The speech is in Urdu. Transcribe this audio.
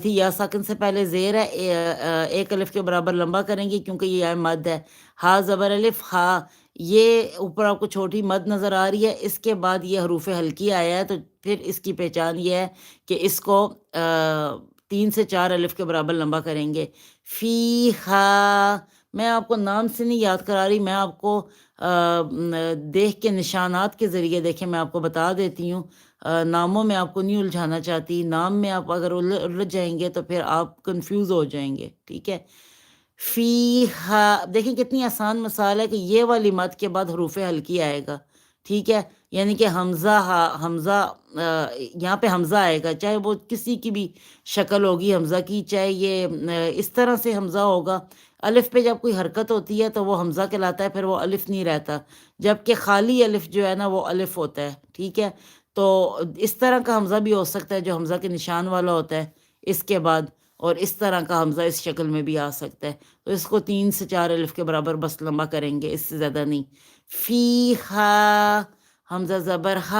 تھی یا ساکن سے پہلے زیر ہے، ایک الف کے برابر لمبا کریں گے کیونکہ یہ مد ہے۔ ہا زبر الف ہا، یہ اوپر آپ کو چھوٹی مد نظر آ رہی ہے، اس کے بعد یہ حروف ہلکی آیا ہے، تو پھر اس کی پہچان یہ ہے کہ اس کو 3 سے 4 الف کے برابر لمبا کریں گے۔ فی ہا، میں آپ کو نام سے نہیں یاد کرا رہی، میں آپ کو دیکھ کے نشانات کے ذریعے دیکھیں میں آپ کو بتا دیتی ہوں۔ ناموں میں آپ کو نہیں الجھانا چاہتی، نام میں آپ اگر الجھ جائیں گے تو پھر آپ کنفیوز ہو جائیں گے، ٹھیک ہے؟ فی ہا، دیکھیں کتنی آسان مثال ہے کہ یہ والی مد کے بعد حروف ہلکی آئے گا، ٹھیک ہے؟ یعنی کہ حمزہ ہا، حمزہ یہاں پہ حمزہ آئے گا، چاہے وہ کسی کی بھی شکل ہوگی حمزہ کی، چاہے یہ اس طرح سے حمزہ ہوگا۔ الف پہ جب کوئی حرکت ہوتی ہے تو وہ حمزہ کہلاتا ہے، پھر وہ الف نہیں رہتا، جبکہ خالی الف جو ہے نا وہ الف ہوتا ہے، ٹھیک ہے؟ تو اس طرح کا حمزہ بھی ہو سکتا ہے جو حمزہ کے نشان والا ہوتا ہے اس کے بعد، اور اس طرح کا حمزہ اس شکل میں بھی آ سکتا ہے، تو اس کو 3 سے 4 الف کے برابر بس لمبا کریں گے، اس سے زیادہ نہیں۔ فی ہا، حمزہ زبر ہا